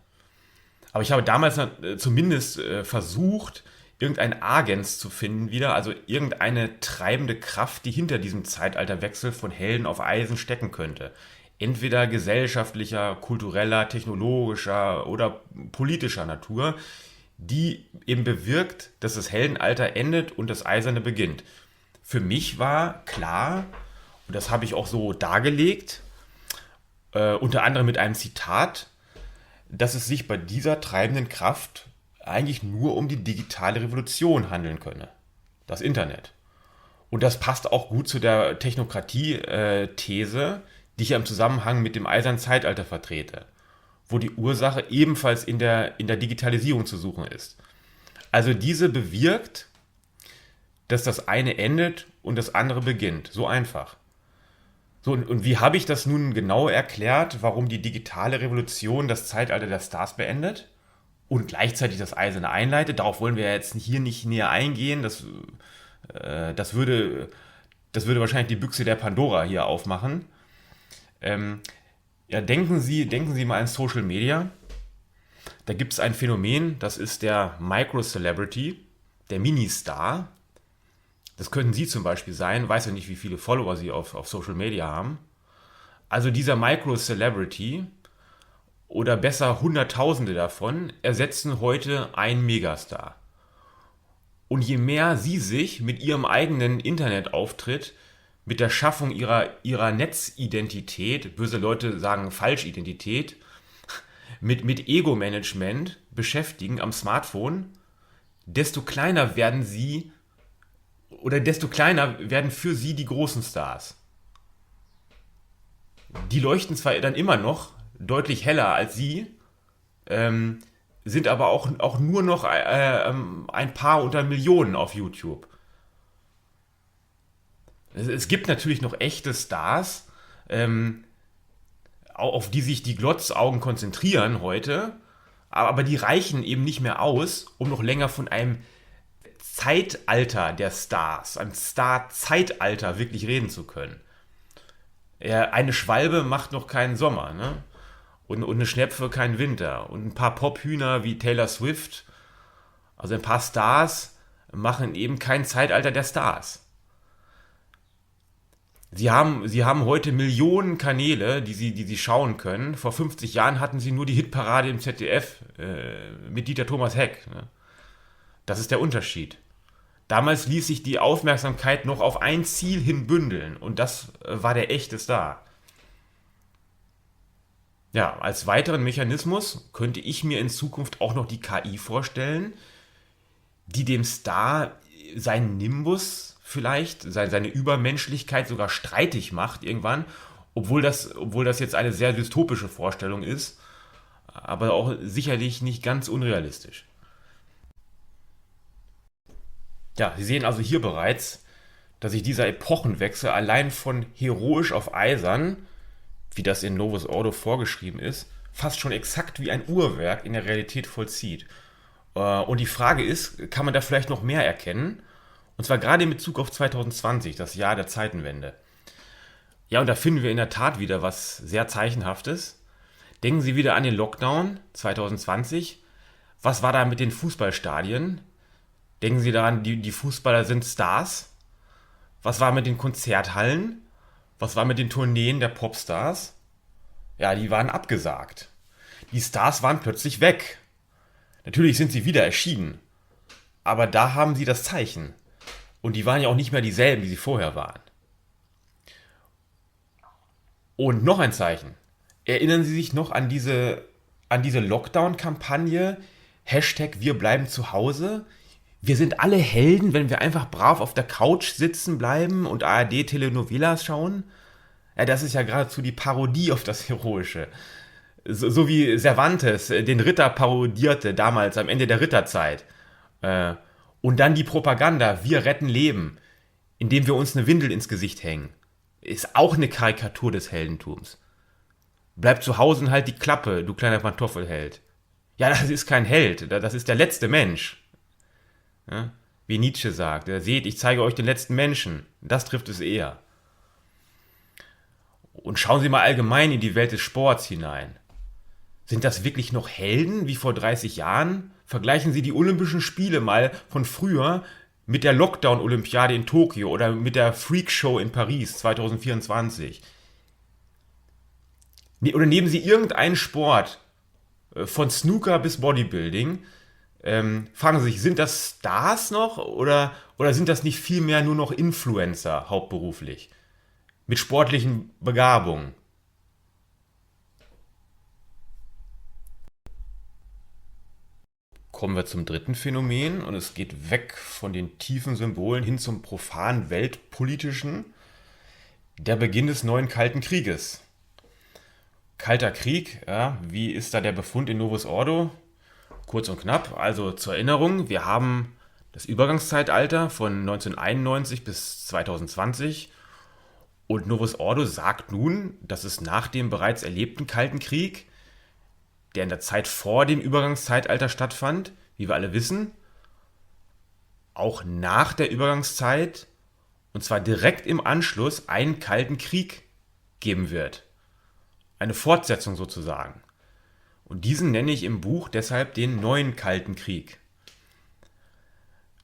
[SPEAKER 1] Aber ich habe damals zumindest versucht, irgendein Agens zu finden wieder, also irgendeine treibende Kraft, die hinter diesem Zeitalterwechsel von Helden auf Eisen stecken könnte. Entweder gesellschaftlicher, kultureller, technologischer oder politischer Natur, die eben bewirkt, dass das Heldenalter endet und das Eiserne beginnt. Für mich war klar, und das habe ich auch so dargelegt, unter anderem mit einem Zitat, dass es sich bei dieser treibenden Kraft eigentlich nur um die digitale Revolution handeln könne. Das Internet. Und das passt auch gut zu der Technokratie-These, die ich ja im Zusammenhang mit dem Eisernen Zeitalter vertrete, wo die Ursache ebenfalls in der Digitalisierung zu suchen ist. Also diese bewirkt, dass das eine endet und das andere beginnt. So einfach. So, und wie habe ich das nun genau erklärt, warum die digitale Revolution das Zeitalter der Stars beendet und gleichzeitig das Eiserne einleitet? Darauf wollen wir ja jetzt hier nicht näher eingehen. Das würde wahrscheinlich die Büchse der Pandora hier aufmachen. Ja, denken Sie mal an Social Media. Da gibt es ein Phänomen, das ist der Micro-Celebrity, der Mini-Star. Das könnten Sie zum Beispiel sein, weiß ja nicht, wie viele Follower Sie auf Social Media haben. Also dieser Micro-Celebrity oder besser Hunderttausende davon ersetzen heute einen Megastar. Und je mehr Sie sich mit Ihrem eigenen Internetauftritt, mit der Schaffung ihrer Netzidentität, böse Leute sagen Falschidentität, mit Ego-Management beschäftigen am Smartphone, desto kleiner werden für sie die großen Stars. Die leuchten zwar dann immer noch deutlich heller als sie, sind aber auch nur noch ein paar unter Millionen auf YouTube. Es gibt natürlich noch echte Stars, auf die sich die Glotzaugen konzentrieren heute, aber die reichen eben nicht mehr aus, um noch länger von einem Zeitalter der Stars, einem Star-Zeitalter wirklich reden zu können. Eine Schwalbe macht noch keinen Sommer, ne? Und eine Schnepfe keinen Winter. Und ein paar Pophühner wie Taylor Swift, also ein paar Stars, machen eben kein Zeitalter der Stars. Sie haben heute Millionen Kanäle, die sie schauen können. Vor 50 Jahren hatten sie nur die Hitparade im ZDF mit Dieter Thomas Heck. Ne? Das ist der Unterschied. Damals ließ sich die Aufmerksamkeit noch auf ein Ziel hin bündeln und das war der echte Star. Ja, als weiteren Mechanismus könnte ich mir in Zukunft auch noch die KI vorstellen, die dem Star seinen Nimbus vielleicht, seine Übermenschlichkeit sogar streitig macht irgendwann, obwohl das jetzt eine sehr dystopische Vorstellung ist, aber auch sicherlich nicht ganz unrealistisch. Ja, Sie sehen also hier bereits, dass sich dieser Epochenwechsel allein von heroisch auf eisern, wie das in Novus Ordo vorgeschrieben ist, fast schon exakt wie ein Uhrwerk in der Realität vollzieht. Und die Frage ist, kann man da vielleicht noch mehr erkennen? Und zwar gerade in Bezug auf 2020, das Jahr der Zeitenwende. Ja, und da finden wir in der Tat wieder was sehr Zeichenhaftes. Denken Sie wieder an den Lockdown 2020. Was war da mit den Fußballstadien? Denken Sie daran, die Fußballer sind Stars? Was war mit den Konzerthallen? Was war mit den Tourneen der Popstars? Ja, die waren abgesagt. Die Stars waren plötzlich weg. Natürlich sind sie wieder erschienen. Aber da haben sie das Zeichen. Und die waren ja auch nicht mehr dieselben, die sie vorher waren. Und noch ein Zeichen. Erinnern Sie sich noch an diese Lockdown-Kampagne? Hashtag Wir bleiben zu Hause? Wir sind alle Helden, wenn wir einfach brav auf der Couch sitzen bleiben und ARD-Telenovelas schauen. Ja, das ist ja geradezu die Parodie auf das Heroische. So wie Cervantes den Ritter parodierte damals am Ende der Ritterzeit. Und dann die Propaganda, wir retten Leben, indem wir uns eine Windel ins Gesicht hängen. Ist auch eine Karikatur des Heldentums. Bleib zu Hause und halt die Klappe, du kleiner Pantoffelheld. Ja, das ist kein Held, das ist der letzte Mensch. Ja? Wie Nietzsche sagt, seht, ich zeige euch den letzten Menschen. Das trifft es eher. Und schauen Sie mal allgemein in die Welt des Sports hinein. Sind das wirklich noch Helden wie vor 30 Jahren? Vergleichen Sie die Olympischen Spiele mal von früher mit der Lockdown-Olympiade in Tokio oder mit der Freakshow in Paris 2024. Oder nehmen Sie irgendeinen Sport, von Snooker bis Bodybuilding, fragen Sie sich, sind das Stars noch oder sind das nicht vielmehr nur noch Influencer hauptberuflich? Mit sportlichen Begabungen. Kommen wir zum dritten Phänomen und es geht weg von den tiefen Symbolen hin zum profanen Weltpolitischen. Der Beginn des neuen Kalten Krieges. Kalter Krieg, ja, wie ist da der Befund in Novus Ordo? Kurz und knapp, also zur Erinnerung, wir haben das Übergangszeitalter von 1991 bis 2020 und Novus Ordo sagt nun, dass es nach dem bereits erlebten Kalten Krieg, der in der Zeit vor dem Übergangszeitalter stattfand, wie wir alle wissen, auch nach der Übergangszeit, und zwar direkt im Anschluss, einen Kalten Krieg geben wird. Eine Fortsetzung sozusagen. Und diesen nenne ich im Buch deshalb den neuen Kalten Krieg.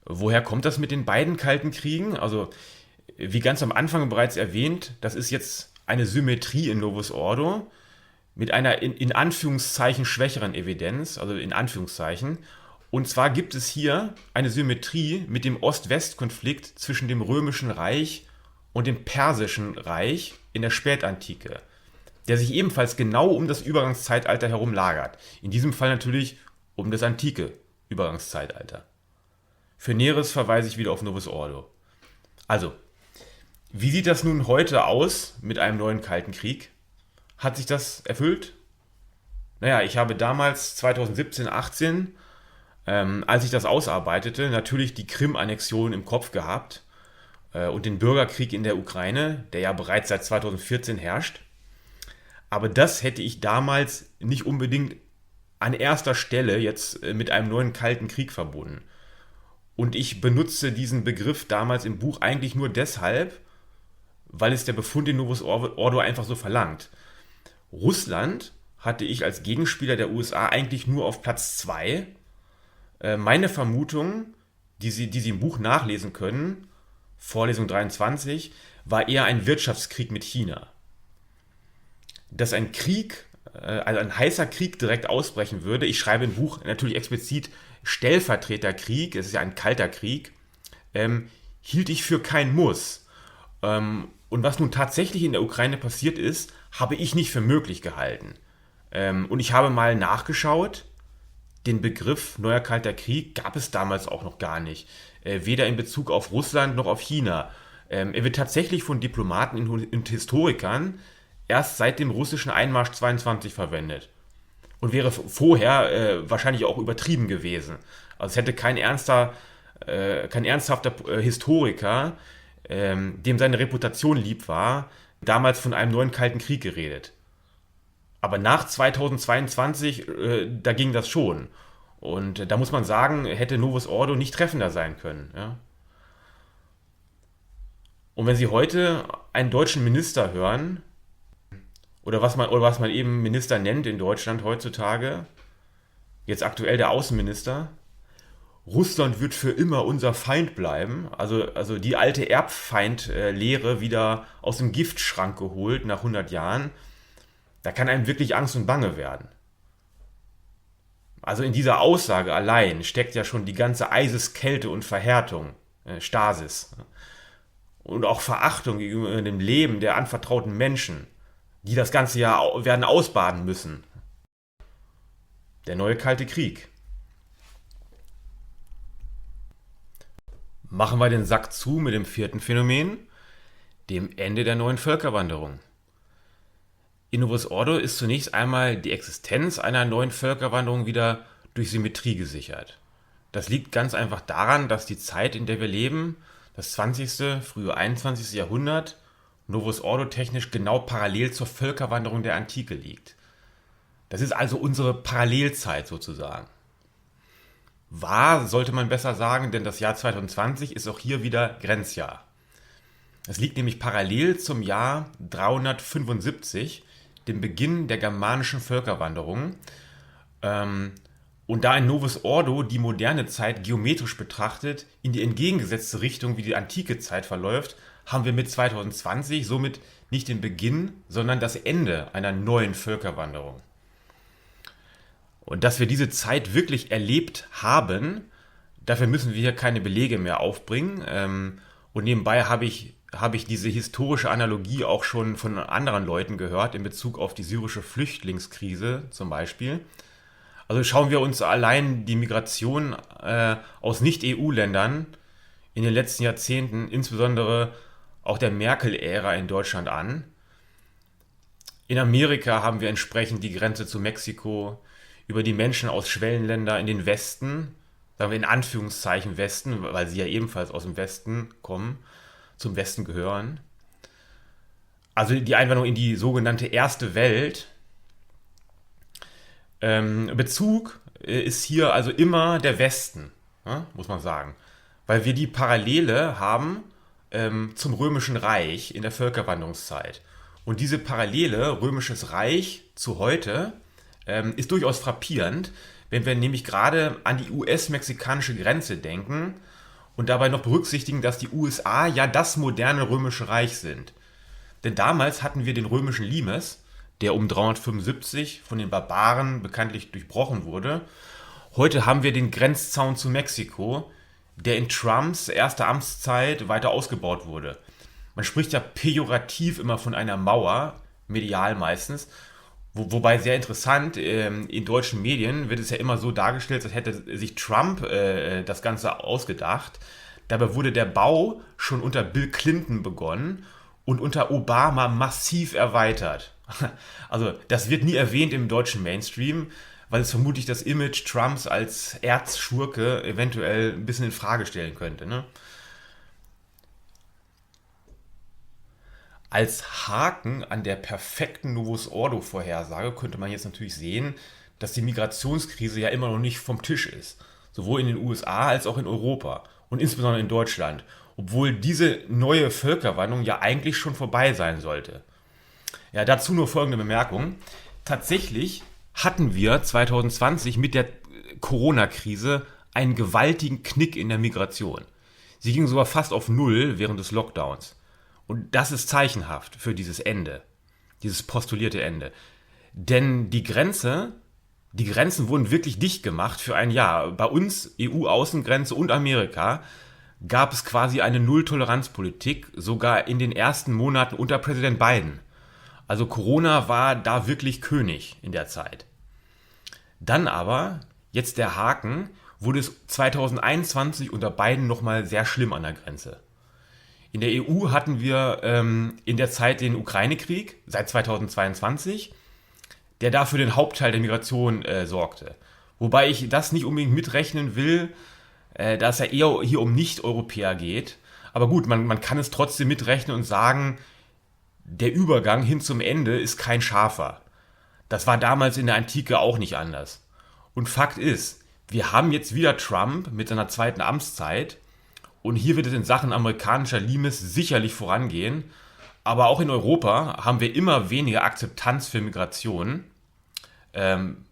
[SPEAKER 1] Woher kommt das mit den beiden Kalten Kriegen? Also, wie ganz am Anfang bereits erwähnt, das ist jetzt eine Symmetrie in Novus Ordo mit einer in Anführungszeichen schwächeren Evidenz, also in Anführungszeichen. Und zwar gibt es hier eine Symmetrie mit dem Ost-West-Konflikt zwischen dem Römischen Reich und dem Persischen Reich in der Spätantike, der sich ebenfalls genau um das Übergangszeitalter herum lagert. In diesem Fall natürlich um das antike Übergangszeitalter. Für Näheres verweise ich wieder auf Novus Ordo. Also, wie sieht das nun heute aus mit einem neuen Kalten Krieg? Hat sich das erfüllt? Naja, ich habe damals 2017, 18, als ich das ausarbeitete, natürlich die Krim-Annexion im Kopf gehabt und den Bürgerkrieg in der Ukraine, der ja bereits seit 2014 herrscht. Aber das hätte ich damals nicht unbedingt an erster Stelle jetzt mit einem neuen Kalten Krieg verbunden. Und ich benutze diesen Begriff damals im Buch eigentlich nur deshalb, weil es der Befund in Novus Ordo einfach so verlangt. Russland hatte ich als Gegenspieler der USA eigentlich nur auf Platz 2. Meine Vermutung, die Sie im Buch nachlesen können, Vorlesung 23, war eher ein Wirtschaftskrieg mit China. Dass ein Krieg, also ein heißer Krieg direkt ausbrechen würde, ich schreibe im Buch natürlich explizit Stellvertreterkrieg, es ist ja ein kalter Krieg, hielt ich für kein Muss. Und was nun tatsächlich in der Ukraine passiert ist, habe ich nicht für möglich gehalten. Und ich habe mal nachgeschaut, den Begriff neuer kalter Krieg gab es damals auch noch gar nicht. Weder in Bezug auf Russland noch auf China. Er wird tatsächlich von Diplomaten und Historikern erst seit dem russischen Einmarsch 22 verwendet. Und wäre vorher wahrscheinlich auch übertrieben gewesen. Also es hätte kein ernsthafter Historiker, dem seine Reputation lieb war, damals von einem neuen Kalten Krieg geredet. Aber nach 2022, da ging das schon. Und da muss man sagen, hätte Novus Ordo nicht treffender sein können. Ja? Und wenn Sie heute einen deutschen Minister hören, oder was man eben Minister nennt in Deutschland heutzutage, jetzt aktuell der Außenminister, Russland wird für immer unser Feind bleiben, also die alte Erbfeind-Lehre wieder aus dem Giftschrank geholt nach 100 Jahren, da kann einem wirklich Angst und Bange werden. Also in dieser Aussage allein steckt ja schon die ganze Eiseskälte und Verhärtung, Stasis. Und auch Verachtung gegenüber dem Leben der anvertrauten Menschen, die das ganze Jahr werden ausbaden müssen. Der neue Kalte Krieg. Machen wir den Sack zu mit dem vierten Phänomen, dem Ende der neuen Völkerwanderung. In Novus Ordo ist zunächst einmal die Existenz einer neuen Völkerwanderung wieder durch Symmetrie gesichert. Das liegt ganz einfach daran, dass die Zeit, in der wir leben, das 20., frühe 21. Jahrhundert, Novus Ordo technisch genau parallel zur Völkerwanderung der Antike liegt. Das ist also unsere Parallelzeit sozusagen. Wahr sollte man besser sagen, denn das Jahr 2020 ist auch hier wieder Grenzjahr. Es liegt nämlich parallel zum Jahr 375, dem Beginn der germanischen Völkerwanderung. Und da in Novus Ordo die moderne Zeit geometrisch betrachtet in die entgegengesetzte Richtung wie die antike Zeit verläuft, haben wir mit 2020 somit nicht den Beginn, sondern das Ende einer neuen Völkerwanderung. Und dass wir diese Zeit wirklich erlebt haben, dafür müssen wir hier keine Belege mehr aufbringen. Und nebenbei habe ich diese historische Analogie auch schon von anderen Leuten gehört, in Bezug auf die syrische Flüchtlingskrise zum Beispiel. Also schauen wir uns allein die Migration aus Nicht-EU-Ländern in den letzten Jahrzehnten, insbesondere auch der Merkel-Ära in Deutschland an. In Amerika haben wir entsprechend die Grenze zu Mexiko, über die Menschen aus Schwellenländern in den Westen, sagen wir in Anführungszeichen Westen, weil sie ja ebenfalls aus dem Westen kommen, zum Westen gehören. Also die Einwanderung in die sogenannte Erste Welt. Bezug ist hier also immer der Westen, ja, muss man sagen. Weil wir die Parallele haben zum Römischen Reich in der Völkerwanderungszeit. Und diese Parallele, Römisches Reich zu heute, ist durchaus frappierend, wenn wir nämlich gerade an die US-mexikanische Grenze denken und dabei noch berücksichtigen, dass die USA ja das moderne Römische Reich sind. Denn damals hatten wir den römischen Limes, der um 375 von den Barbaren bekanntlich durchbrochen wurde. Heute haben wir den Grenzzaun zu Mexiko, der in Trumps erster Amtszeit weiter ausgebaut wurde. Man spricht ja pejorativ immer von einer Mauer, medial meistens, wobei sehr interessant, in deutschen Medien wird es ja immer so dargestellt, als hätte sich Trump das Ganze ausgedacht. Dabei wurde der Bau schon unter Bill Clinton begonnen und unter Obama massiv erweitert. Also, das wird nie erwähnt im deutschen Mainstream, weil es vermutlich das Image Trumps als Erzschurke eventuell ein bisschen in Frage stellen könnte. Ne? Als Haken an der perfekten Novus Ordo-Vorhersage könnte man jetzt natürlich sehen, dass die Migrationskrise ja immer noch nicht vom Tisch ist. Sowohl in den USA als auch in Europa und insbesondere in Deutschland. Obwohl diese neue Völkerwanderung ja eigentlich schon vorbei sein sollte. Ja, dazu nur folgende Bemerkung. Tatsächlich hatten wir 2020 mit der Corona-Krise einen gewaltigen Knick in der Migration. Sie ging sogar fast auf Null während des Lockdowns. Und das ist zeichenhaft für dieses Ende, dieses postulierte Ende. Denn die Grenzen wurden wirklich dicht gemacht für ein Jahr. Bei uns, EU-Außengrenze und Amerika, gab es quasi eine Null-Toleranz-Politik, sogar in den ersten Monaten unter Präsident Biden. Also Corona war da wirklich König in der Zeit. Dann aber, jetzt der Haken, wurde es 2021 unter Biden nochmal sehr schlimm an der Grenze. In der EU hatten wir in der Zeit den Ukraine-Krieg seit 2022, der dafür den Hauptteil der Migration sorgte. Wobei ich das nicht unbedingt mitrechnen will, da es ja eher hier um Nicht-Europäer geht. Aber gut, man kann es trotzdem mitrechnen und sagen, der Übergang hin zum Ende ist kein scharfer. Das war damals in der Antike auch nicht anders. Und Fakt ist, wir haben jetzt wieder Trump mit seiner zweiten Amtszeit und hier wird es in Sachen amerikanischer Limes sicherlich vorangehen. Aber auch in Europa haben wir immer weniger Akzeptanz für Migration,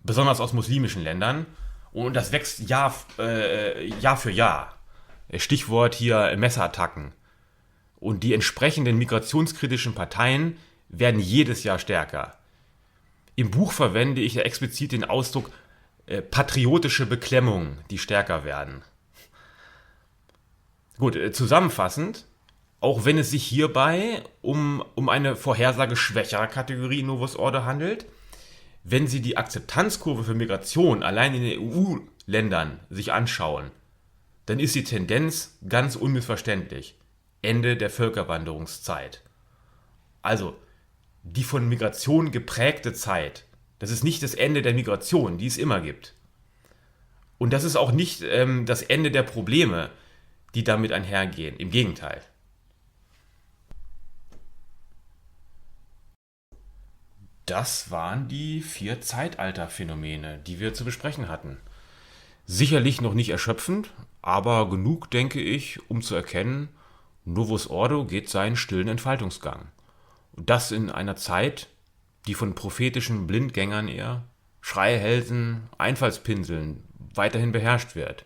[SPEAKER 1] besonders aus muslimischen Ländern. Und das wächst Jahr für Jahr. Stichwort hier Messerattacken. Und die entsprechenden migrationskritischen Parteien werden jedes Jahr stärker. Im Buch verwende ich ja explizit den Ausdruck patriotische Beklemmung, die stärker werden. Gut, zusammenfassend, auch wenn es sich hierbei um eine Vorhersage schwächerer Kategorie Novus Ordo handelt, wenn Sie die Akzeptanzkurve für Migration allein in den EU-Ländern sich anschauen, dann ist die Tendenz ganz unmissverständlich. Ende der Völkerwanderungszeit. Also, die von Migration geprägte Zeit, das ist nicht das Ende der Migration, die es immer gibt. Und das ist auch nicht das Ende der Probleme, die damit einhergehen. Im Gegenteil. Das waren die 4 Zeitalterphänomene, die wir zu besprechen hatten. Sicherlich noch nicht erschöpfend, aber genug, denke ich, um zu erkennen, Novus Ordo geht seinen stillen Entfaltungsgang. Und das in einer Zeit, die von prophetischen Blindgängern eher, Schreihälsen, Einfallspinseln weiterhin beherrscht wird,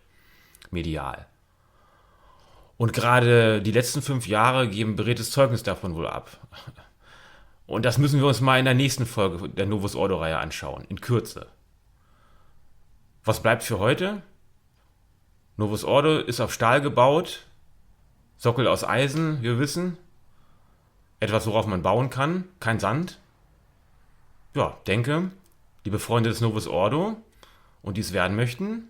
[SPEAKER 1] medial. Und gerade die letzten 5 Jahre geben beredtes Zeugnis davon wohl ab. Und das müssen wir uns mal in der nächsten Folge der Novus Ordo-Reihe anschauen, in Kürze. Was bleibt für heute? Novus Ordo ist auf Stahl gebaut, Sockel aus Eisen, wir wissen. Etwas, worauf man bauen kann, kein Sand. Ja, denke, liebe Freunde des Novus Ordo und die es werden möchten,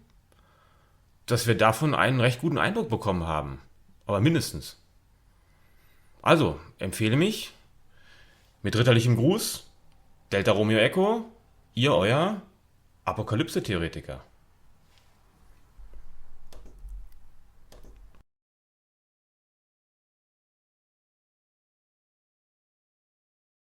[SPEAKER 1] dass wir davon einen recht guten Eindruck bekommen haben. Aber mindestens. Also, empfehle mich mit ritterlichem Gruß, Delta Romeo Echo, ihr euer Apokalypse-Theoretiker.